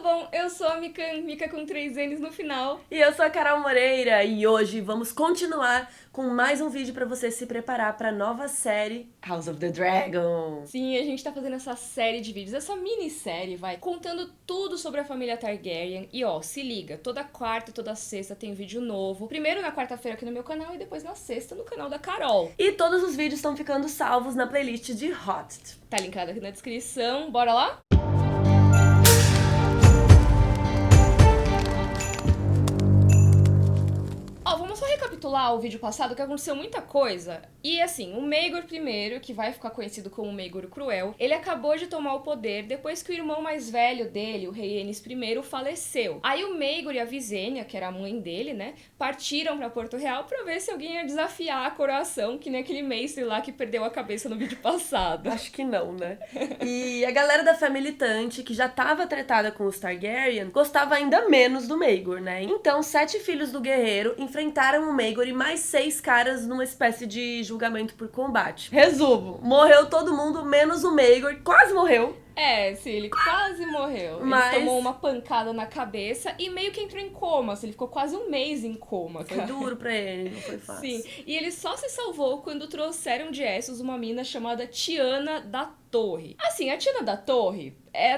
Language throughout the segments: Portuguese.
bom? Eu sou a Mikan, Mika com 3 N's no final. E eu sou a Carol Moreira e hoje vamos continuar com mais um vídeo pra você se preparar pra nova série House of the Dragon. Sim, a gente tá fazendo essa série de vídeos, essa minissérie, contando tudo sobre a família Targaryen. E ó, se liga, toda quarta e toda sexta tem vídeo novo. Primeiro na quarta-feira aqui no meu canal e depois na sexta no canal da Carol. E todos os vídeos estão ficando salvos na playlist de Hot. Tá linkado aqui na descrição, bora lá? Vamos só recapitular o vídeo passado, que aconteceu muita coisa. E assim, o Maegor primeiro, que vai ficar conhecido como Maegor o Cruel, ele acabou de tomar o poder depois que o irmão mais velho dele, o rei Aenys I, faleceu. Aí o Maegor e a Visenya, que era a mãe dele, né, partiram pra Porto Real pra ver se alguém ia desafiar a coroação, que nem aquele mestre lá que perdeu a cabeça no vídeo passado. Acho que não, né? E a galera da fé militante, que já tava tretada com os Targaryen, gostava ainda menos do Maegor, né? Então, 7 filhos do guerreiro enfrentaram o Maegor e mais 6 caras numa espécie de julgamento por combate. Resumo, morreu todo mundo, menos o Maegor, quase morreu. Sim, ele quase morreu. Mas... Ele tomou uma pancada na cabeça e meio que entrou em coma. Assim, ele ficou quase um mês em coma, cara. Foi duro pra ele, não foi fácil. Sim, e ele só se salvou quando trouxeram de Essos uma mina chamada Tiana da Torre. Assim, a Tiana da Torre,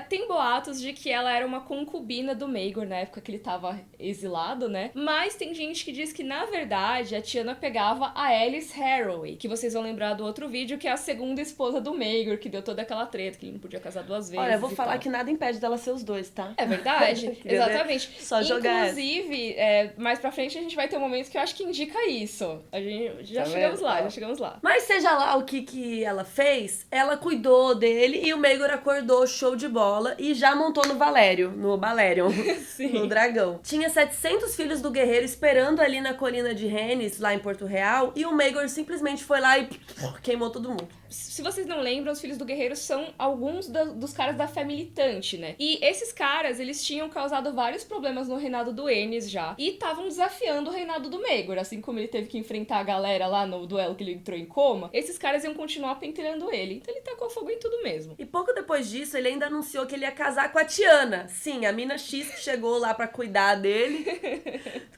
tem boatos de que ela era uma concubina do Maegor na época que ele tava exilado, né? Mas tem gente que diz que, na verdade, a Tiana pegava a Aelys Harroway, que vocês vão lembrar do outro vídeo, que é a segunda esposa do Maegor, que deu toda aquela treta, que ele não podia casar 2 vezes. Olha, eu vou falar que nada impede dela ser os dois, tá? É verdade, exatamente. Só jogar. Inclusive, mais pra frente a gente vai ter um momento que eu acho que indica isso. A gente já chegamos lá. Mas seja lá o que ela fez, ela cuidou dele e o Maegor acordou, show de bola, e já montou no Valerion, no Balerion, no dragão. Tinha 700 filhos do guerreiro esperando ali na colina de Rhaenys, lá em Porto Real, e o Maegor simplesmente foi lá e queimou todo mundo. Se vocês não lembram, os filhos do guerreiro são alguns dos caras da fé militante, né? E esses caras, eles tinham causado vários problemas no reinado do Aenys já, e estavam desafiando o reinado do Maegor, assim como ele teve que enfrentar a galera lá no duelo que ele entrou em coma, esses caras iam continuar pentelhando ele, então ele tacou fogo em tudo mesmo. E pouco depois disso, ele ainda anunciou que ele ia casar com a Tiana. Sim, a mina X que chegou lá pra cuidar dele.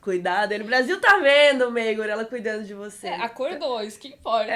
Cuidar dele. O Brasil tá vendo, Maegor, ela cuidando de você. Acordou, isso que importa.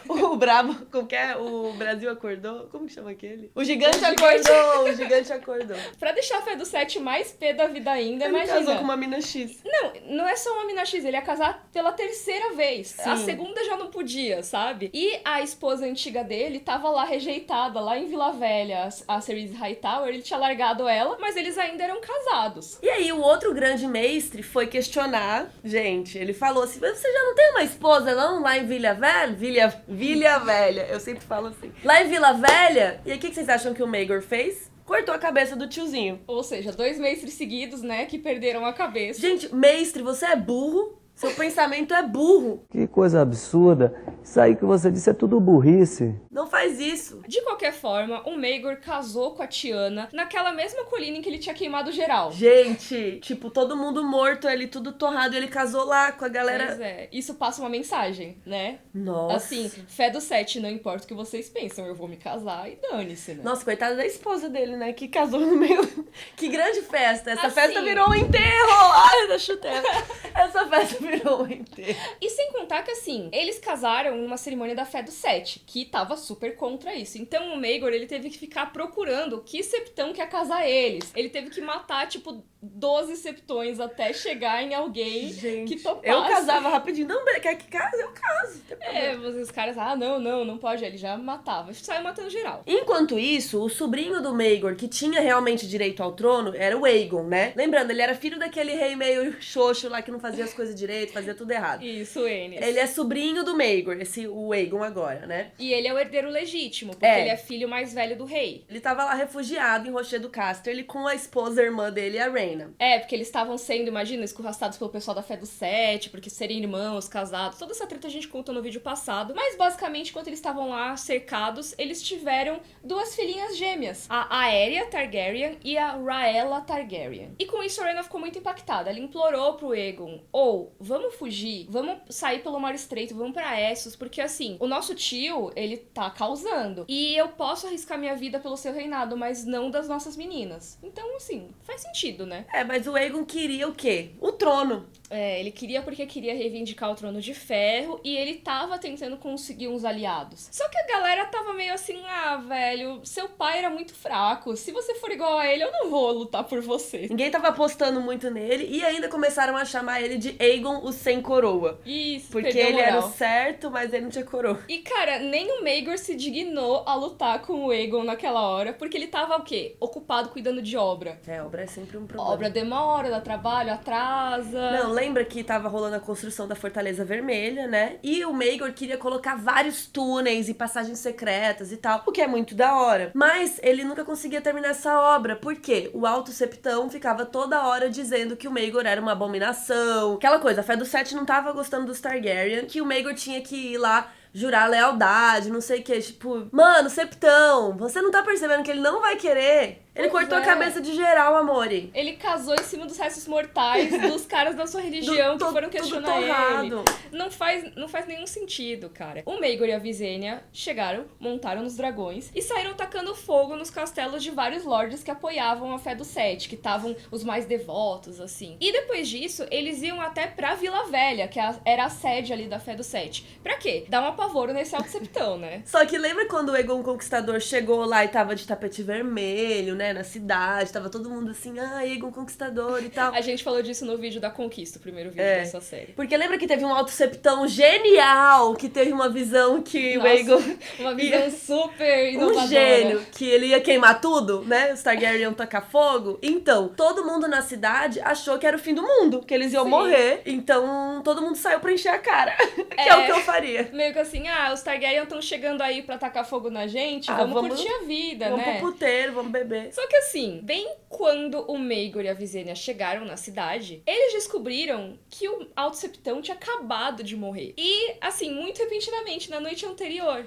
O brabo, como que é? O Brasil acordou? Como que chama aquele? O gigante acordou! O gigante acordou. Pra deixar a Fé do 7 mais pé da vida ainda, ele imagina. casou com uma mina X. Não é só uma mina X, ele ia casar pela 3ª vez. Sim. A segunda já não podia, sabe? E a esposa antiga dele tava lá rejeitada, lá em Vila Velha, a Cerise Hightower, ele tinha largado ela, mas eles ainda eram casados. E aí, o outro grande mestre foi questionar, gente, ele falou assim, mas você já não tem uma esposa não, lá em Vila Velha? Vila Velha, eu sempre falo assim. Lá em Vila Velha, e aí o que vocês acham que o Maegor fez? Cortou a cabeça do tiozinho. Ou seja, 2 mestres seguidos, né, que perderam a cabeça. Gente, mestre, você é burro? Seu pensamento é burro. Que coisa absurda. Isso aí que você disse é tudo burrice. Não faz isso. De qualquer forma, o Maegor casou com a Tiana naquela mesma colina em que ele tinha queimado geral. Gente, tipo, todo mundo morto ali, tudo torrado, e ele casou lá com a galera. Pois é, isso passa uma mensagem, né? Nossa. Assim, Fé do 7, não importa o que vocês pensam, eu vou me casar e dane-se, né? Nossa, coitada da esposa dele, né? Que casou no meio... Que grande festa. Essa Assim. festa virou um enterro. Ai, da chuteira. Essa festa virou um enterro. E sem contar que, assim, eles casaram numa cerimônia da Fé do 7, que tava super contra isso. Então o Maegor, ele teve que ficar procurando que septão quer casar eles. Ele teve que matar, tipo, 12 septões até chegar em alguém que topasse. Eu casava rapidinho. Não, quer que case? Eu caso. Os caras, não pode. Ele já matava. Saiu matando geral. Enquanto isso, o sobrinho do Maegor, que tinha realmente direito ao trono, era o Aegon, né? Lembrando, ele era filho daquele rei meio xoxo lá que não fazia as coisas direito, fazia tudo errado. Isso, Aenys. Ele é sobrinho do Maegor, o Aegon agora, né? E ele é o herdeiro legítimo, porque ele é filho mais velho do rei. Ele tava lá refugiado em Rocher do Casterly com a esposa, a irmã dele, a Rhaena. Porque eles estavam sendo, imagina, escorraçados pelo pessoal da Fé do 7, porque serem irmãos, casados, toda essa treta a gente contou no vídeo passado. Mas basicamente, enquanto eles estavam lá cercados, eles tiveram 2 filhinhas gêmeas, a Aeria Targaryen e a Rhaella Targaryen. E com isso a Rhaena ficou muito impactada. Ela implorou pro Aegon ou vamos fugir, vamos sair pelo Mar Estreito, vamos pra Essos, porque assim, o nosso tio, ele tá causando. E eu posso arriscar minha vida pelo seu reinado, mas não das nossas meninas. Então, assim, faz sentido, né? Mas o Aegon queria o quê? O trono. Ele queria porque queria reivindicar o Trono de Ferro e ele tava tentando conseguir uns aliados. Só que a galera tava meio assim, velho, seu pai era muito fraco, se você for igual a ele, eu não vou lutar por você. Ninguém tava apostando muito nele e ainda começaram a chamar ele de Aegon o Sem Coroa. Isso, Porque perdeu a ele era o moral. certo, mas ele não tinha coroa. E, cara, nem o Maegor se dignou a lutar com o Aegon naquela hora, porque ele tava, o quê? Ocupado cuidando de obra. Obra é sempre um problema. Obra demora, dá trabalho, atrasa. Não, lembra que tava rolando a construção da Fortaleza Vermelha, né? E o Maegor queria colocar vários túneis e passagens secretas e tal, o que é muito da hora. Mas ele nunca conseguia terminar essa obra, porque o Alto Septão ficava toda hora dizendo que o Maegor era uma abominação. Aquela coisa, a Fé do Sete não tava gostando dos Targaryen, que o Maegor tinha que ir lá jurar lealdade, não sei o que, tipo, mano, Septão, você não tá percebendo que ele não vai querer? Ele Pois cortou é. a cabeça de geral, amore. Ele casou em cima dos restos mortais dos caras da sua religião que foram questionar ele. torrado. Não faz nenhum sentido, cara. O Maegor e a Visenya chegaram, montaram nos dragões e saíram tacando fogo nos castelos de vários lords que apoiavam a Fé do Sete, que estavam os mais devotos, assim. E depois disso, eles iam até pra Vila Velha, que era a sede ali da Fé do Sete. Pra quê? Dar um apavoro nesse Alto Septão, né? Só que lembra quando o Aegon Conquistador chegou lá e tava de tapete vermelho, né, na cidade, tava todo mundo assim, Aegon Conquistador e tal. A gente falou disso no vídeo da Conquista, o primeiro vídeo dessa série. Porque lembra que teve um Alto Septão genial, que teve uma visão que o Aegon... Uma visão super inovadora. Um gênio, que ele ia queimar tudo, né? Os Targaryen iam tacar fogo. Então, todo mundo na cidade achou que era o fim do mundo, que eles iam morrer. Então, todo mundo saiu pra encher a cara. Que é o que eu faria. Meio que assim, os Targaryen estão chegando aí pra tacar fogo na gente, vamos curtir a vida, vamos né? pro puteiro, vamos beber. Só que assim, bem quando o Maegor e a Visenya chegaram na cidade, eles descobriram que o Alto Septão tinha acabado de morrer. E, assim, muito repentinamente, na noite anterior.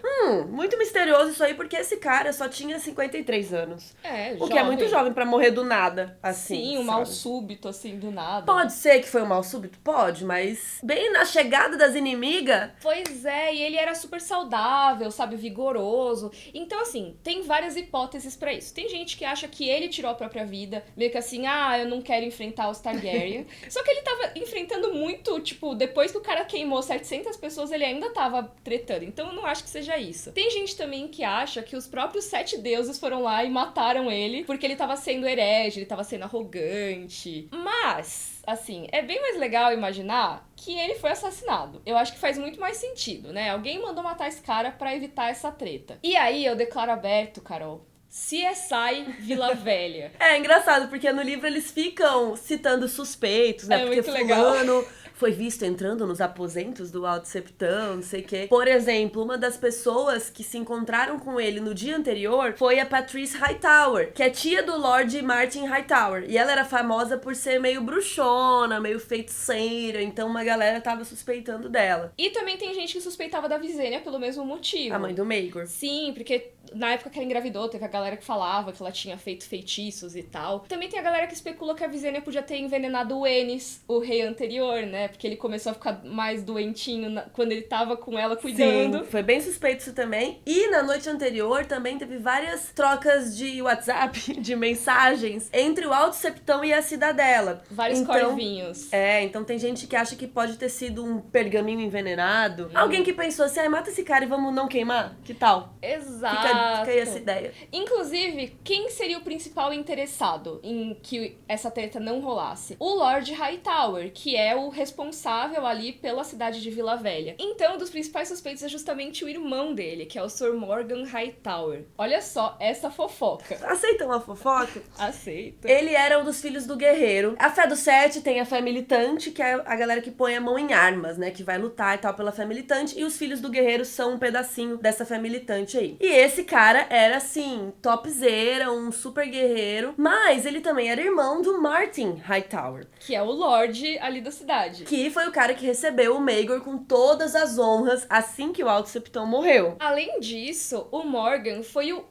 Muito misterioso isso aí, porque esse cara só tinha 53 anos. O que é jovem. muito jovem pra morrer do nada, assim. Sim, um mal súbito, assim, do nada. Pode ser que foi um mal súbito? Pode, mas bem na chegada das inimigas... Pois é, e ele era super saudável, sabe, vigoroso. Então, assim, tem várias hipóteses pra isso. Tem gente que acha que ele tirou a própria vida, meio que assim, eu não quero enfrentar os Targaryen. Só que ele tava enfrentando muito, tipo, depois que o cara queimou 700 pessoas, ele ainda tava tretando. Então, eu não acho que seja isso. Tem gente também que acha que os próprios 7 deuses foram lá e mataram ele, porque ele tava sendo herege, ele tava sendo arrogante. Mas... assim, é bem mais legal imaginar que ele foi assassinado. Eu acho que faz muito mais sentido, né? Alguém mandou matar esse cara pra evitar essa treta. E aí, eu declaro aberto, Carol, CSI Vila Velha. É engraçado, porque no livro eles ficam citando suspeitos, né? Porque muito legal. fulano foi visto entrando nos aposentos do Alto Septão, não sei o quê. Por exemplo, uma das pessoas que se encontraram com ele no dia anterior foi a Patrice Hightower, que é tia do Lord Martin Hightower. E ela era famosa por ser meio bruxona, meio feiticeira, então uma galera tava suspeitando dela. E também tem gente que suspeitava da Visenya pelo mesmo motivo. A mãe do Maegor. Sim, porque na época que ela engravidou, teve a galera que falava que ela tinha feito feitiços e tal. Também tem a galera que especula que a Visenya podia ter envenenado o Aenys, o rei anterior, né? Porque ele começou a ficar mais doentinho quando ele tava com ela cuidando. Sim, foi bem suspeito isso também. E na noite anterior também teve várias trocas de WhatsApp, de mensagens, entre o Alto Septão e a Cidadela. Vários corvinhos. Então tem gente que acha que pode ter sido um pergaminho envenenado. Alguém que pensou assim, mata esse cara e vamos não queimar? Que tal? Exato. Fica aí essa ideia. Inclusive, quem seria o principal interessado em que essa treta não rolasse? O Lord Hightower, que é o responsável ali pela cidade de Vila Velha. Então, um dos principais suspeitos é justamente o irmão dele, que é o Sir Morgan Hightower. Olha só essa fofoca. Aceitam a fofoca? Aceita. Ele era um dos filhos do guerreiro. A Fé do Sete tem a fé militante, que é a galera que põe a mão em armas, né? Que vai lutar e tal pela fé militante. E os filhos do guerreiro são um pedacinho dessa fé militante aí. E esse cara era, assim, topzera, um super guerreiro. Mas ele também era irmão do Martin Hightower. Que é o Lorde ali da cidade. que foi o cara que recebeu o Maegor com todas as honras assim que o Alto Septão morreu. Além disso, o Morgan foi o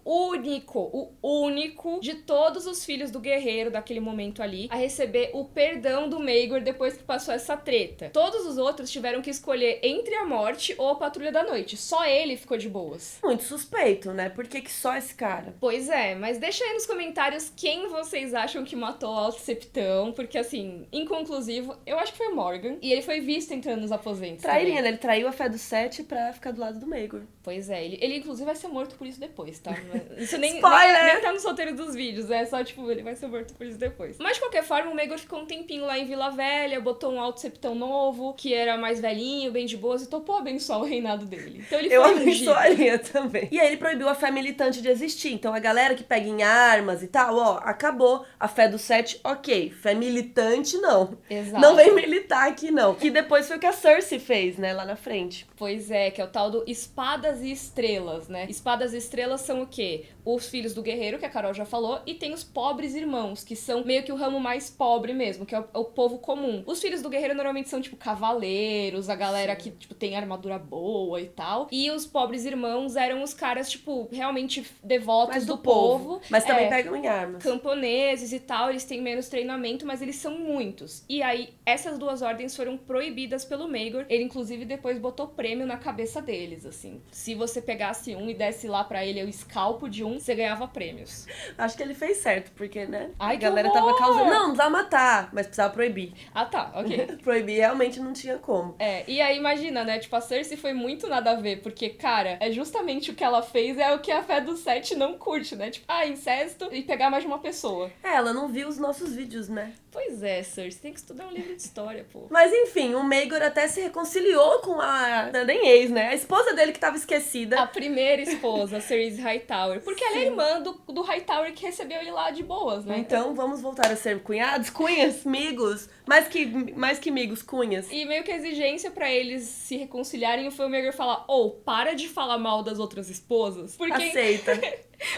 único de todos os filhos do guerreiro daquele momento ali a receber o perdão do Maegor depois que passou essa treta. Todos os outros tiveram que escolher entre a morte ou a Patrulha da Noite. Só ele ficou de boas. Muito suspeito, né? Por que só esse cara? Pois é, mas deixa aí nos comentários quem vocês acham que matou o Alto Septão, porque assim, inconclusivo, eu acho que foi o Morgan. E ele foi visto entrando nos aposentos. Trairia, também. né? Ele traiu a fé do Sete pra ficar do lado do Maegor. Pois é, ele inclusive vai ser morto por isso depois, tá? Isso nem tá nos roteiros dos vídeos, é só tipo, ele vai ser morto por isso depois. Mas de qualquer forma, o Maegor ficou um tempinho lá em Vila Velha, botou um Alto Septão novo, que era mais velhinho, bem de boas, e topou abençoar o reinado dele. Então ele foi Eu ungido. abençoaria também. E aí ele proibiu a fé militante de existir. Então a galera que pega em armas e tal, ó, acabou. A fé do Sete, ok. Fé militante, não. Exato. Não vem militar aqui, não. Que depois foi o que a Cersei fez, né, lá na frente. Pois é, que é o tal do Espadas e Estrelas, né? Espadas e Estrelas são o quê? Os filhos do guerreiro, que a Carol já falou, e tem os pobres irmãos, que são meio que o ramo mais pobre mesmo, que é o povo comum. Os filhos do guerreiro normalmente são, tipo, cavaleiros, a galera que, tipo, tem armadura boa e tal. E os pobres irmãos eram os caras, tipo, realmente devotos Mas do povo. Mas também pegam em armas. Camponeses e tal, eles têm menos treinamento, mas eles são muitos. E aí, essas duas ordens foram proibidas pelo Maegor. Ele, inclusive, depois botou prêmio na cabeça deles, assim. Se você pegasse um e desse lá pra ele o escalpo de um, você ganhava prêmios. Acho que ele fez certo, porque, né, Ai, a galera que tava horror! causando... Não precisava matar, mas precisava proibir. Ah, tá, ok. Proibir realmente não tinha como. E aí imagina, né, tipo, a Cersei foi muito nada a ver, porque, cara, é justamente o que ela fez, é o que a fé do Sete não curte, né? Tipo, incesto e pegar mais de uma pessoa. Ela não viu os nossos vídeos, né? Pois é, Cersei, tem que estudar um livro de história, pô. Mas enfim, o Maegor até se reconciliou com a... Nem ex, né? A esposa dele que tava esquecida. A primeira esposa, Cersei Hightower. Porque ela é irmã do Hightower que recebeu ele lá de boas, né? Então vamos voltar a ser cunhados? Cunhas? Migos? Mais que migos, cunhas. E meio que a exigência pra eles se reconciliarem foi o Maegor falar: para de falar mal das outras esposas. Porque... Aceita.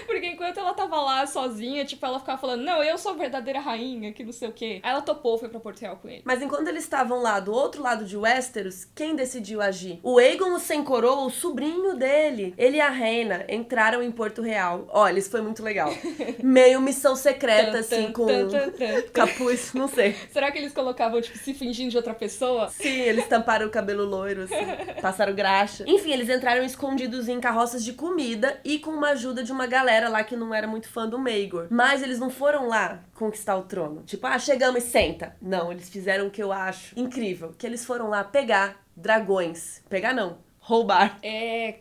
Porque enquanto ela tava lá sozinha, tipo, ela ficava falando, não, eu sou a verdadeira rainha, que não sei o quê. Aí ela topou, foi pra Porto Real com ele. Mas enquanto eles estavam lá do outro lado de Westeros, quem decidiu agir? O Aegon o Sem Coroa, o sobrinho dele. Ele e a Reina entraram em Porto Real. Olha, isso foi muito legal. Meio missão secreta, assim, com capuz, não sei. Será que eles colocavam, tipo, se fingindo de outra pessoa? Sim, eles tamparam o cabelo loiro, assim, passaram graxa. Enfim, eles entraram escondidos em carroças de comida e com uma ajuda de uma galera lá que não era muito fã do Maegor. Mas eles não foram lá conquistar o trono. Tipo, chegamos e senta. Não, eles fizeram o que eu acho incrível. Que eles foram lá pegar dragões. Pegar não. Roubar.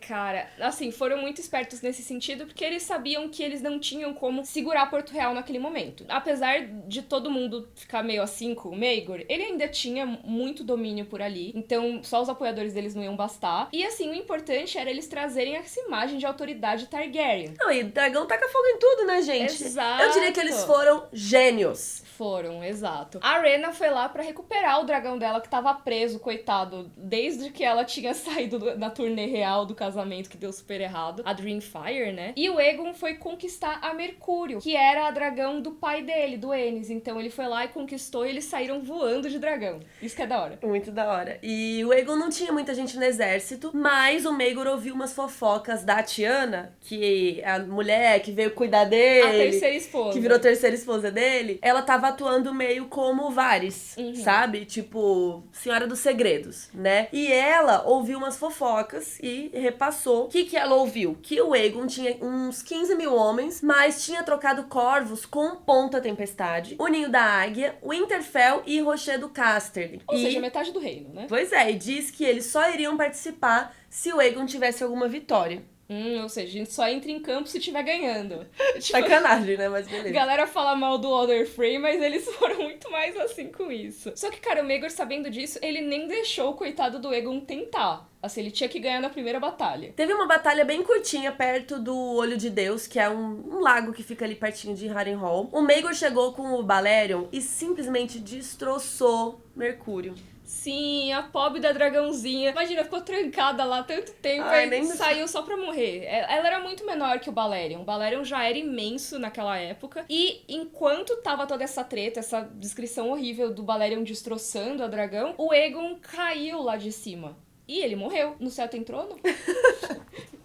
Cara, assim, foram muito espertos nesse sentido, porque eles sabiam que eles não tinham como segurar Porto Real naquele momento. Apesar de todo mundo ficar meio assim com o Maegor, ele ainda tinha muito domínio por ali, então só os apoiadores deles não iam bastar. E assim, o importante era eles trazerem essa imagem de autoridade Targaryen. Não, e dragão taca fogo em tudo, né, gente? Exato. Eu diria que eles foram gênios. Foram, exato. A Rhaena foi lá pra recuperar o dragão dela que tava preso, coitado, desde que ela tinha saído na turnê real do casamento que deu super errado, a Dreamfire, né? E o Aegon foi conquistar a Mercúrio, que era a dragão do pai dele, do Aenys. Então ele foi lá e conquistou e eles saíram voando de dragão. Isso que é da hora. Muito da hora. E o Aegon não tinha muita gente no exército, mas o Maegor ouviu umas fofocas da Tiana, que é a mulher que veio cuidar dele. A terceira esposa. Que virou terceira esposa dele. Ela tava atuando meio como Varys, sabe? Tipo, Senhora dos Segredos, né? E ela ouviu umas fofocas e repassou. O que ela ouviu? Que o Aegon tinha uns 15 mil homens, mas tinha trocado corvos com Ponta Tempestade, o Ninho da Águia, o Winterfell e Rocher do Casterly. Ou seja, metade do reino, né? Pois é, e diz que eles só iriam participar se o Aegon tivesse alguma vitória. Ou seja, a gente só entra em campo se estiver ganhando. Tipo, Sacanagem, né? Mas beleza. galera fala mal do Other Free, mas eles foram muito mais assim com isso. Só que, cara, o Maegor, sabendo disso, ele nem deixou o coitado do Aegon tentar. Assim, ele tinha que ganhar na primeira batalha. Teve uma batalha bem curtinha perto do Olho de Deus, que é um lago que fica ali pertinho de Harrenhal. O Maegor chegou com o Balerion e simplesmente destroçou Mercúrio. Sim, a pobre da dragãozinha. Imagina, ficou trancada lá tanto tempo Ai, e nem- saiu só pra morrer. Ela era muito menor que o Balerion. O Balerion já era imenso naquela época. E enquanto tava toda essa treta, essa descrição horrível do Balerion destroçando a dragão, o Aegon caiu lá de cima. E ele morreu. No céu tem trono?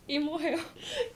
E morreu.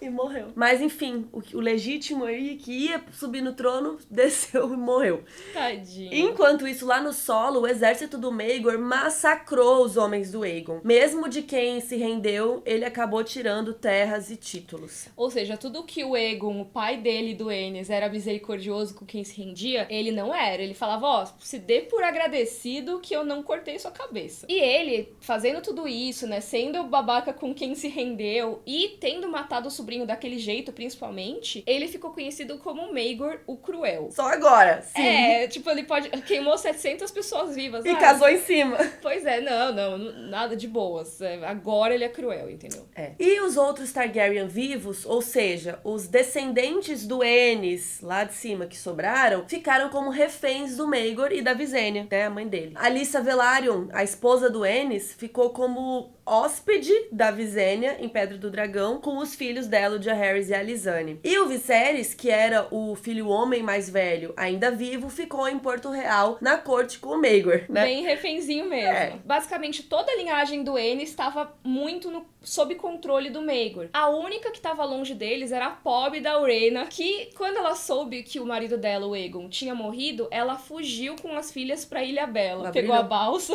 E morreu. Mas enfim, o legítimo aí que ia subir no trono desceu e morreu. Tadinho. Enquanto isso, lá no solo, o exército do Maegor massacrou os homens do Aegon. Mesmo de quem se rendeu, ele acabou tirando terras e títulos. Ou seja, tudo que o Aegon, o pai dele do Aenys, era misericordioso com quem se rendia, ele não era. Ele falava, ó, se dê por agradecido que eu não cortei sua cabeça. E ele, fazendo tudo isso, né, sendo babaca com quem se rendeu e tendo matado o sobrinho daquele jeito, principalmente, ele ficou conhecido como Maegor o Cruel. Só agora, sim. É, tipo, ele queimou 700 pessoas vivas. E casou em cima. Pois é, não, nada de boas. Agora ele é cruel, entendeu? É. E os outros Targaryen vivos, ou seja, os descendentes do Aenys, lá de cima, que sobraram, ficaram como reféns do Maegor e da Visenya, né, a mãe dele. A Lysa Velaryon, a esposa do Aenys, ficou como hóspede da Visenya em Pedra do Dragão, com os filhos dela, o Jaehaerys e a Lysane. E o Viserys, que era o filho homem mais velho, ainda vivo, ficou em Porto Real, na corte com o Maegor, né? Bem refenzinho mesmo. É. Basicamente, toda a linhagem do Aenys estava muito sob controle do Maegor. A única que estava longe deles era a pobre da Olenna, que, quando ela soube que o marido dela, o Aegon, tinha morrido, ela fugiu com as filhas pra Ilha Bela. Ela Pegou a brilhou. balsa.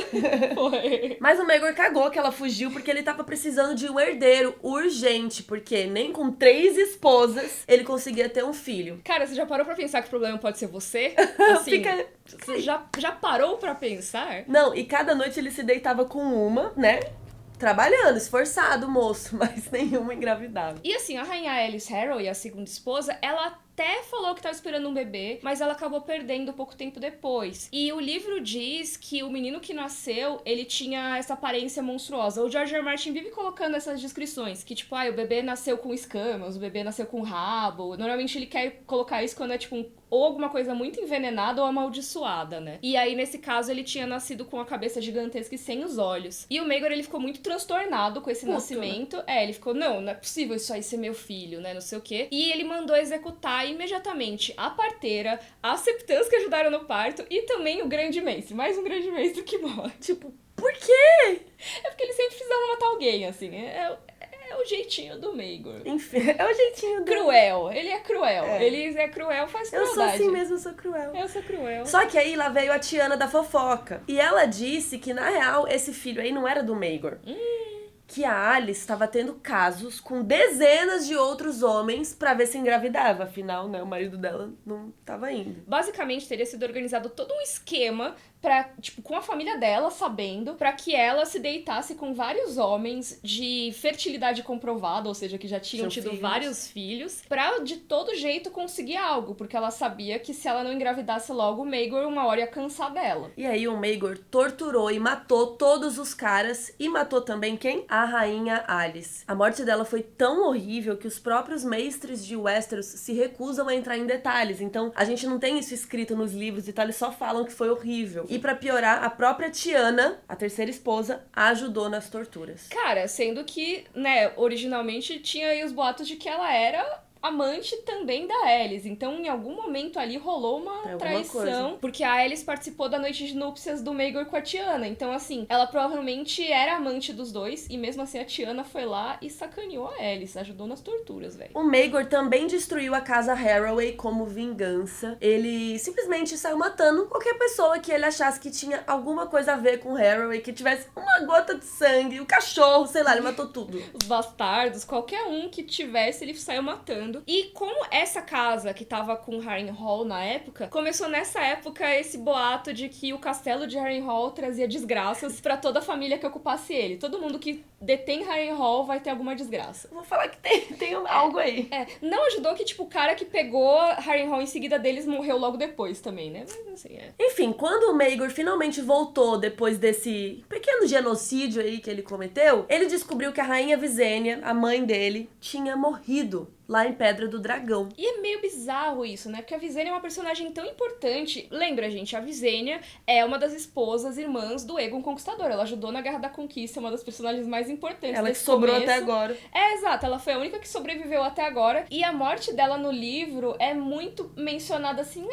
Foi. Mas o Maegor cagou que ela fugiu porque ele tava precisando de um herdeiro urgente, porque nem com 3 esposas ele conseguia ter um filho. Cara, você já parou pra pensar que o problema pode ser você? Assim, Fica... você já parou pra pensar? Não, e cada noite ele se deitava com uma, né? Trabalhando, esforçado, moço, mas nenhuma engravidava. E assim, a rainha Aelys Harrow, a segunda esposa, ela até falou que tava esperando um bebê, mas ela acabou perdendo pouco tempo depois. E o livro diz que o menino que nasceu, ele tinha essa aparência monstruosa. O George R. R. Martin vive colocando essas descrições, que tipo, o bebê nasceu com escamas, o bebê nasceu com rabo. Normalmente ele quer colocar isso quando é tipo ou alguma coisa muito envenenada ou amaldiçoada, né? E aí, nesse caso, ele tinha nascido com a cabeça gigantesca e sem os olhos. E o Maegor, ele ficou muito transtornado com esse nascimento. Né? Ele ficou, não é possível isso aí ser meu filho, né? Não sei o quê. E ele mandou executar imediatamente a parteira, as septãs que ajudaram no parto e também o grande mestre. Mais um grande mestre que morre. Tipo, por quê? É porque ele sempre precisava matar alguém, assim. É o jeitinho do Maegor. Enfim, é o jeitinho dele. Cruel. Ele é cruel. É. Ele é cruel, faz Eu crueldade. sou assim mesmo, eu sou cruel. Eu sou cruel. Só que aí lá veio a Tiana da fofoca. E ela disse que, na real, esse filho aí não era do Maegor. Que a Alice estava tendo casos com dezenas de outros homens pra ver se engravidava. Afinal, né, o marido dela não tava indo. Basicamente, teria sido organizado todo um esquema pra, tipo, com a família dela sabendo, pra que ela se deitasse com vários homens de fertilidade comprovada, ou seja, que já tinham tido filhos. vários filhos, pra de todo jeito conseguir algo, porque ela sabia que se ela não engravidasse logo, o Maegor uma hora ia cansar dela. E aí o Maegor torturou e matou todos os caras e matou também quem? A rainha Alice. A morte dela foi tão horrível que os próprios mestres de Westeros se recusam a entrar em detalhes. Então, a gente não tem isso escrito nos livros e tal, eles só falam que foi horrível. E pra piorar, a própria Tiana, a terceira esposa, a ajudou nas torturas. Cara, sendo que, né, originalmente tinha aí os boatos de que ela era amante também da Aelys. Então, em algum momento ali rolou uma traição. Porque a Aelys participou da noite de núpcias do Maegor com a Tiana. Então, assim, ela provavelmente era amante dos dois. E mesmo assim, a Tiana foi lá e sacaneou a Aelys. Ajudou nas torturas, velho. O Maegor também destruiu a casa Harroway como vingança. Ele simplesmente saiu matando qualquer pessoa que ele achasse que tinha alguma coisa a ver com Harroway, que tivesse uma gota de sangue, o cachorro, sei lá, ele matou tudo. Os bastardos, qualquer um que tivesse, ele saiu matando. E como essa casa que tava com Harrenhal na época, começou nessa época esse boato de que o castelo de Harrenhal trazia desgraças pra toda a família que ocupasse ele. Todo mundo que detém Harrenhal vai ter alguma desgraça. Vou falar que tem algo aí. Não ajudou que, tipo, o cara que pegou Harrenhal em seguida deles morreu logo depois também, né? Mas assim, Enfim, quando o Maegor finalmente voltou depois desse pequeno genocídio aí que ele cometeu, ele descobriu que a rainha Visenya, a mãe dele, tinha morrido. lá em Pedra do Dragão. E é meio bizarro isso, né? Porque a Visenya é uma personagem tão importante. Lembra, gente, a Visenya é uma das esposas irmãs do Aegon Conquistador. Ela ajudou na Guerra da Conquista, é uma das personagens mais importantes Ela que desse sobrou começo. até agora. É, exato. Ela foi a única que sobreviveu até agora. E a morte dela no livro é muito mencionada assim,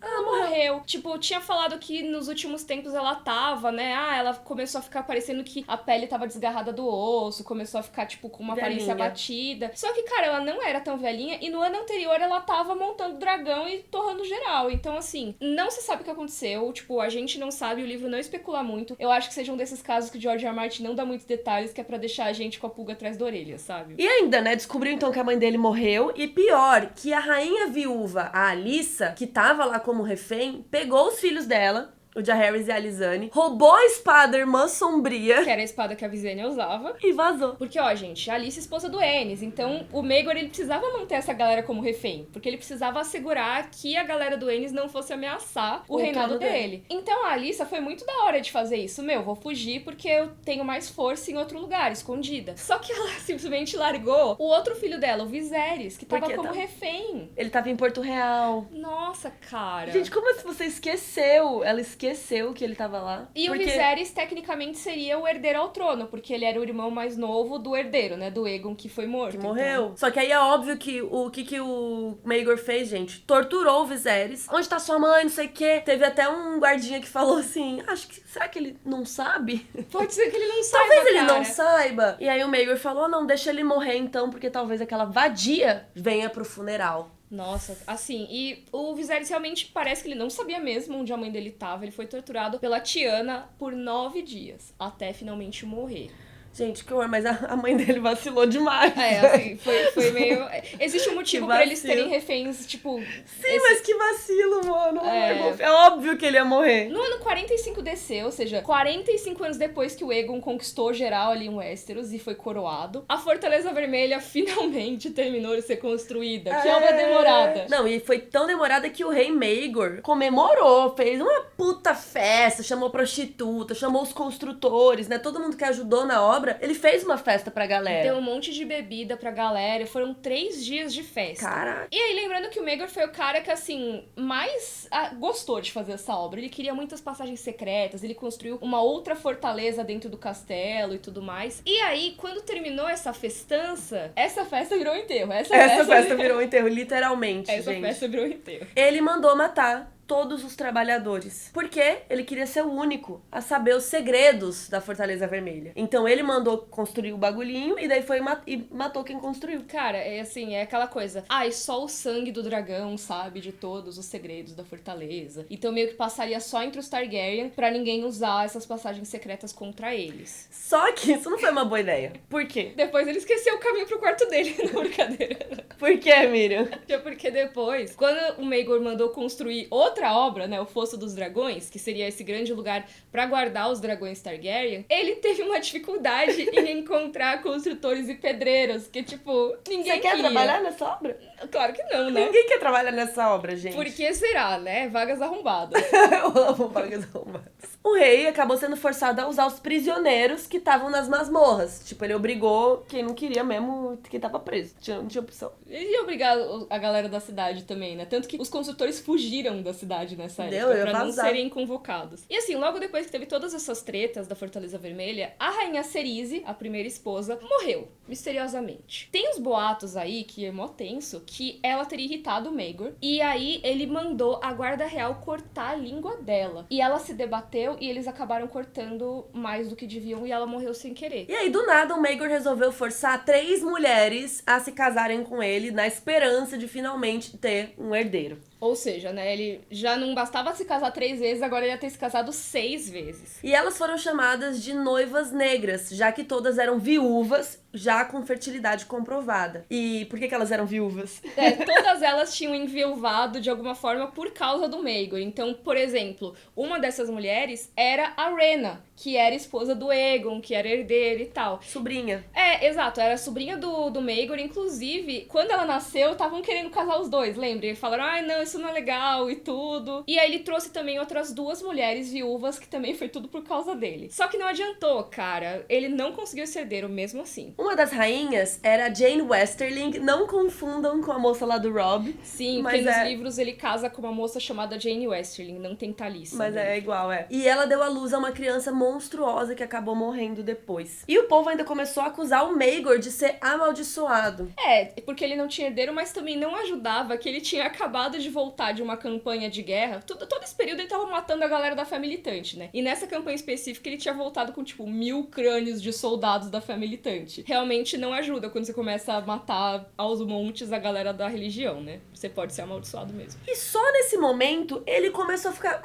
ela morreu. Tipo, tinha falado que nos últimos tempos ela tava, né? Ela começou a ficar parecendo que a pele tava desgarrada do osso, começou a ficar, tipo, com uma aparência abatida. Só que, cara, ela não era tão velhinha e no ano anterior ela tava montando dragão e torrando geral. Então, assim, não se sabe o que aconteceu. Tipo, a gente não sabe, o livro não especula muito. Eu acho que seja um desses casos que o George R. R. Martin não dá muitos detalhes, que é pra deixar a gente com a pulga atrás da orelha, sabe? E ainda, né, descobriu então que a mãe dele morreu. E pior, que a rainha viúva, a Alyssa, que tava lá como refém, pegou os filhos dela, o Jaehaerys e a Alysanne, roubou a espada Irmã Sombria Que era a espada que a Visenya usava. e vazou. Porque, ó, gente, a Alice é esposa do Aenys, então o Maegor, ele precisava manter essa galera como refém, porque ele precisava assegurar que a galera do Aenys não fosse ameaçar o reinado trono dele. Então a Alyssa foi muito da hora de fazer isso. Vou fugir porque eu tenho mais força em outro lugar, escondida. Só que ela simplesmente largou o outro filho dela, o Viserys, que tava Porque como refém. Ele tava em Porto Real. Nossa, cara. Gente, como assim você esqueceu? Ela esqueceu que ele tava lá. E o Viserys, tecnicamente, seria o herdeiro ao trono, porque ele era o irmão mais novo do herdeiro, né? Do Aegon, que foi morto. Que morreu. Só que aí é óbvio que o que o Maegor fez, gente? Torturou o Viserys. Onde tá sua mãe? Não sei o quê. Teve até um guardinha que falou assim, será que ele não sabe? Pode ser que ele não saiba, Talvez ele cara. não saiba. E aí o Maegor falou, não, deixa ele morrer então, porque talvez aquela vadia venha pro funeral. Nossa, assim, e o Viserys realmente parece que ele não sabia mesmo onde a mãe dele tava. Ele foi torturado pela Tiana por 9 dias, até finalmente morrer. Gente, que horror, mas a mãe dele vacilou demais. Assim, foi meio... Existe um motivo pra eles terem reféns, tipo... Sim, mas que vacilo, mano. É. É óbvio que ele ia morrer. No ano 45 DC, ou seja, 45 anos depois que o Aegon conquistou geral ali em Westeros e foi coroado, a Fortaleza Vermelha finalmente terminou de ser construída. Que obra demorada. Não, e foi tão demorada que o rei Maegor comemorou, fez uma puta festa, chamou prostituta, chamou os construtores, né? Todo mundo que ajudou na obra, ele fez uma festa pra galera. Deu um monte de bebida pra galera, foram 3 dias de festa. Caraca. E aí, lembrando que o Maegor foi o cara que, assim, mais gostou de fazer essa obra. Ele queria muitas passagens secretas, ele construiu uma outra fortaleza dentro do castelo e tudo mais. E aí, quando terminou essa festança, essa festa virou um enterro. Essa festa virou um enterro, literalmente, Essa gente. festa virou um enterro. Ele mandou matar todos os trabalhadores. Porque ele queria ser o único a saber os segredos da Fortaleza Vermelha. Então ele mandou construir o bagulhinho e daí foi e matou quem construiu. Cara, é assim, é aquela coisa. E só o sangue do dragão sabe de todos os segredos da fortaleza. Então meio que passaria só entre os Targaryen pra ninguém usar essas passagens secretas contra eles. Só que isso não foi uma boa ideia. Por quê? Depois ele esqueceu o caminho pro quarto dele, não, brincadeira. Por quê, Miriam? Porque depois, quando o Maegor mandou construir outra obra, né, o Fosso dos Dragões, que seria esse grande lugar pra guardar os dragões Targaryen, ele teve uma dificuldade em encontrar construtores e pedreiros, que tipo, ninguém Você quer queria. trabalhar nessa obra? Claro que não, né? Ninguém quer trabalhar nessa obra, gente. Por que será, né? Vagas arrombadas. Eu amo vagas arrombadas. O rei acabou sendo forçado a usar os prisioneiros que estavam nas masmorras. Tipo, ele obrigou quem não queria mesmo, que tava preso. Não tinha opção. Ele ia obrigar a galera da cidade também, né? Tanto que os construtores fugiram da cidade nessa época, ia pra não vazar. serem convocados. E assim, logo depois que teve todas essas tretas da Fortaleza Vermelha, a rainha Cerise, a primeira esposa, morreu, misteriosamente. Tem uns boatos aí, que é mó tenso, que ela teria irritado o Maegor, e aí ele mandou a guarda real cortar a língua dela. E ela se debateu, e eles acabaram cortando mais do que deviam, e ela morreu sem querer. E aí, do nada, o Maegor resolveu forçar 3 mulheres a se casarem com ele, na esperança de finalmente ter um herdeiro. Ou seja, né, ele já não bastava se casar 3 vezes, agora ele ia ter se casado 6 vezes. E elas foram chamadas de noivas negras, já que todas eram viúvas, já com fertilidade comprovada. E por que elas eram viúvas? Todas elas tinham enviuvado de alguma forma por causa do Maegor. Então, por exemplo, uma dessas mulheres era a Rhaena, que era esposa do Aegon, que era herdeira e tal. Sobrinha. Exato, era sobrinha do Maegor. Inclusive, quando ela nasceu, estavam querendo casar os dois, lembra? E falaram, não, isso não é legal e tudo. E aí ele trouxe também outras 2 mulheres viúvas, que também foi tudo por causa dele. Só que não adiantou, cara. Ele não conseguiu ser herdeiro mesmo assim. Uma das rainhas era a Jane Westerling, não confundam com a moça lá do Rob. Sim, mas porque nos livros ele casa com uma moça chamada Jane Westerling, não tem Thalissa. Mas né? é igual, é. E ela deu à luz a uma criança monstruosa que acabou morrendo depois. E o povo ainda começou a acusar o Maegor de ser amaldiçoado. É, porque ele não tinha herdeiro, mas também não ajudava que ele tinha acabado de voltar de uma campanha de guerra. Todo esse período ele tava matando a galera da fé militante, né? E nessa campanha específica ele tinha voltado com, tipo, 1000 crânios de soldados da fé militante. Realmente não ajuda quando você começa a matar aos montes a galera da religião, né? Você pode ser amaldiçoado mesmo. E só nesse momento ele começou a ficar...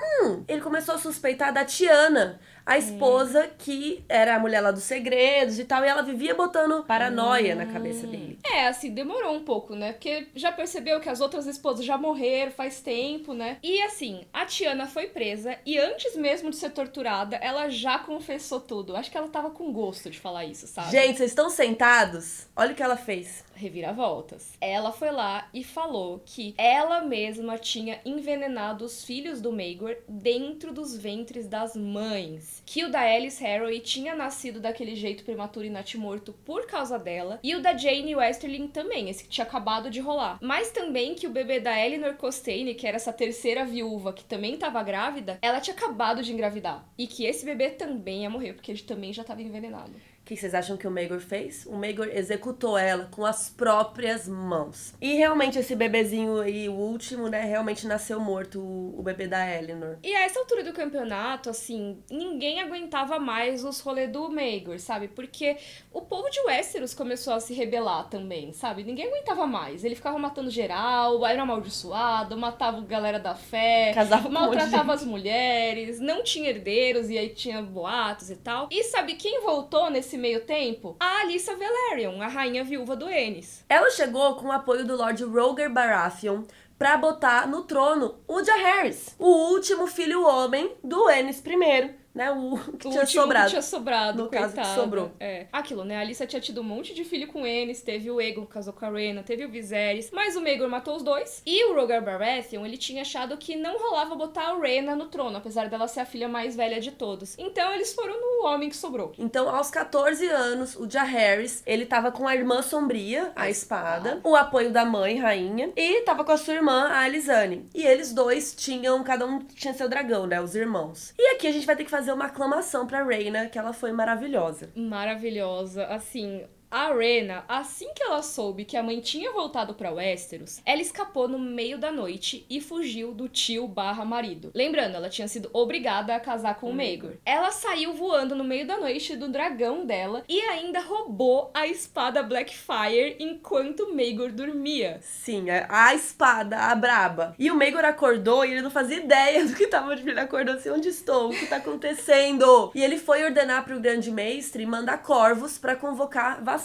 Ele começou a suspeitar da Tiana, a esposa que era a mulher lá dos segredos e tal. E ela vivia botando paranoia na cabeça dele. É, assim, demorou um pouco, né? Porque já percebeu que as outras esposas já morreram faz tempo, né? E assim, a Tiana foi presa e antes mesmo de ser torturada, ela já confessou tudo. Acho que ela tava com gosto de falar isso, sabe? Gente, vocês estão sentados? Olha o que ela fez. Reviravoltas. Ela foi lá e falou que ela mesma tinha envenenado os filhos do Maegor dentro dos ventres das mães. Que o da Alice Harrow tinha nascido daquele jeito prematuro e natimorto por causa dela. E o da Jane Westerling também, esse que tinha acabado de rolar. Mas também que o bebê da Eleanor Costane, que era essa terceira viúva que também tava grávida, ela tinha acabado de engravidar. E que esse bebê também ia morrer, porque ele também já tava envenenado. O que vocês acham que o Maegor fez? O Maegor executou ela com as próprias mãos. E realmente esse bebezinho aí, o último, né, realmente nasceu morto, o bebê da Eleanor. E a essa altura do campeonato, assim, ninguém aguentava mais os rolês do Maegor, sabe? Porque o povo de Westeros começou a se rebelar também, sabe? Ninguém aguentava mais. Ele ficava matando geral, era amaldiçoado, matava a galera da fé, Casava com um monte de maltratava gente. as mulheres, não tinha herdeiros e aí tinha boatos e tal. E sabe quem voltou nesse meio tempo? A Alyssa Velaryon, a rainha viúva do Aenys. Ela chegou com o apoio do Lord Roger Baratheon pra botar no trono o Jaehaerys, o último filho homem do Aenys I. Né, o que tinha sobrado. Que tinha sobrado, No caso, que coitada. sobrou. É. Aquilo, né? A Alyssa tinha tido um monte de filho com Aenys, teve o Aegon, casou com a Rhaena, teve o Viserys, mas o Maegor matou os dois. E o Roger Baratheon, ele tinha achado que não rolava botar a Rhaena no trono, apesar dela ser a filha mais velha de todos. Então eles foram no homem que sobrou. Então, aos 14 anos, o Jaehaerys, ele tava com a irmã sombria, a espada, o apoio da mãe, rainha, e tava com a sua irmã, a Alysanne. E eles dois tinham, cada um tinha seu dragão, né, os irmãos. E aqui a gente vai ter que fazer uma aclamação pra Rhaena, que ela foi maravilhosa. Maravilhosa, assim... A Rhaena, assim que ela soube que a mãe tinha voltado pra Westeros, ela escapou no meio da noite e fugiu do tio/marido. Lembrando, ela tinha sido obrigada a casar com o Maegor. Ela saiu voando no meio da noite do dragão dela e ainda roubou a espada Blackfyre enquanto o Maegor dormia. Sim, a espada, a braba. E o Maegor acordou e ele não fazia ideia do que tava. Ele acordou assim, onde estou? O que tá acontecendo? E ele foi ordenar pro grande mestre mandar corvos pra convocar vassalos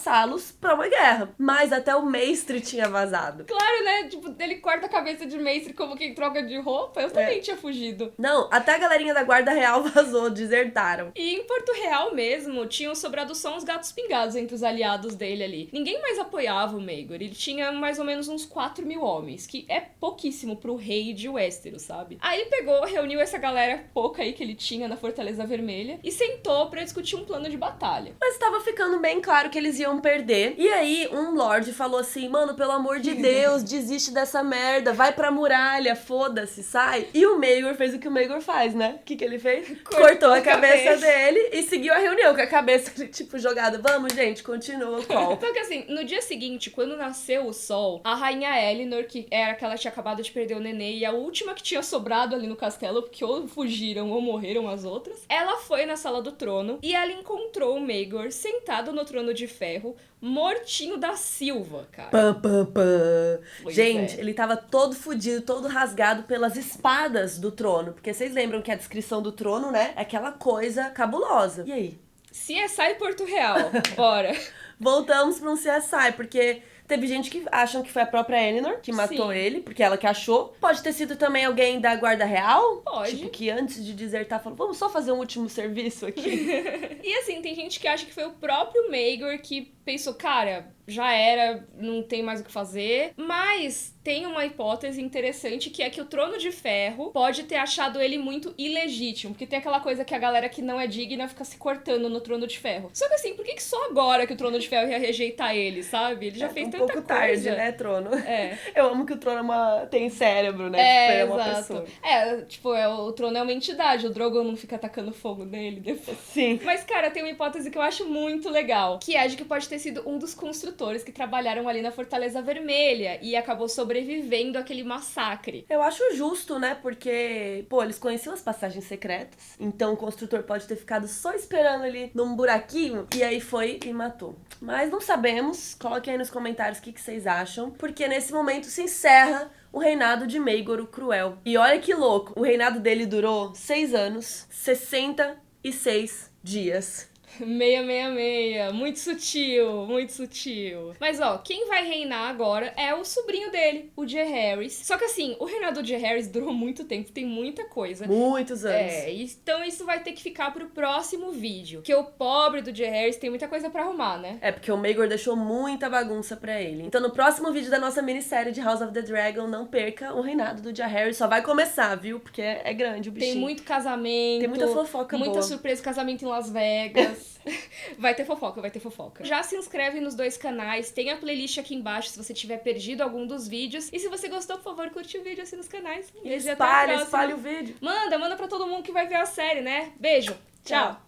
pra uma guerra. Mas até o mestre tinha vazado. Claro, né? Tipo, ele corta a cabeça de mestre como quem troca de roupa. Eu também tinha fugido. Não, até a galerinha da guarda real vazou, desertaram. E em Porto Real mesmo, tinham sobrado só uns gatos pingados entre os aliados dele ali. Ninguém mais apoiava o Maegor. Ele tinha mais ou menos uns 4.000 homens, que é pouquíssimo pro rei de Westeros, sabe? Aí ele pegou, reuniu essa galera pouca aí que ele tinha na Fortaleza Vermelha e sentou pra discutir um plano de batalha. Mas tava ficando bem claro que eles iam perder. E aí, um lord falou assim, mano, pelo amor de Deus, desiste dessa merda, vai pra muralha, foda-se, sai. E o Maegor fez o que o Maegor faz, né? O que ele fez? Cortou a cabeça dele e seguiu a reunião com a cabeça, tipo, jogada. Vamos, gente, continua o call. Só que assim, no dia seguinte, quando nasceu o sol, a rainha Eleanor, que era aquela que tinha acabado de perder o nenê e a última que tinha sobrado ali no castelo, porque ou fugiram ou morreram as outras, ela foi na sala do trono e ela encontrou o Maegor sentado no trono de ferro, mortinho da Silva, cara. Pam, pam, pam. Pois Gente, é. ele tava todo fudido, todo rasgado pelas espadas do trono. Porque vocês lembram que a descrição do trono, né? É aquela coisa cabulosa. E aí? CSI Porto Real, bora. Voltamos pra um CSI, porque teve gente que acham que foi a própria Eleanor que matou Sim. ele, porque ela que achou. Pode ter sido também alguém da guarda real. Pode. Tipo, que antes de desertar falou, vamos só fazer um último serviço aqui. E assim, tem gente que acha que foi o próprio Maegor que pensou, cara, já era, não tem mais o que fazer. Mas tem uma hipótese interessante, que é que o Trono de Ferro pode ter achado ele muito ilegítimo. Porque tem aquela coisa que a galera que não é digna fica se cortando no Trono de Ferro. Só que assim, por que só agora que o Trono de Ferro ia rejeitar ele, sabe? Ele já fez tanta coisa. Um pouco tarde, né, Trono? É. Eu amo que o Trono tem cérebro, né? É, tipo, é uma exato. pessoa. O Trono é uma entidade, o Drogon não fica atacando fogo nele depois. Sim. Mas, cara, tem uma hipótese que eu acho muito legal, que é de que pode ter sido um dos construtores que trabalharam ali na Fortaleza Vermelha e acabou sobrevivendo àquele massacre. Eu acho justo, né? Porque, pô, eles conheciam as passagens secretas. Então o construtor pode ter ficado só esperando ali num buraquinho. E aí foi e matou. Mas não sabemos. Coloquem aí nos comentários o que vocês acham. Porque nesse momento se encerra o reinado de Maegor o Cruel. E olha que louco. O reinado dele durou 6 anos, 66 dias. 666, muito sutil, muito sutil. Mas ó, quem vai reinar agora é o sobrinho dele, o Jaehaerys. Só que assim, o reinado do Jaehaerys durou muito tempo, tem muita coisa. Muitos anos. Então isso vai ter que ficar pro próximo vídeo. Porque o pobre do Jaehaerys tem muita coisa pra arrumar, né? É, porque o Maegor deixou muita bagunça pra ele. Então no próximo vídeo da nossa minissérie de House of the Dragon, não perca o reinado do Jaehaerys. Só vai começar, viu? Porque é grande o bichinho. Tem muito casamento. Tem muita fofoca muita boa. surpresa, casamento em Las Vegas. Vai ter fofoca, vai ter fofoca. Já se inscreve nos 2 canais, tem a playlist aqui embaixo se você tiver perdido algum dos vídeos. E se você gostou, por favor, curte o vídeo, assina os canais. Espalhe o vídeo. Manda pra todo mundo que vai ver a série, né? Beijo, tchau.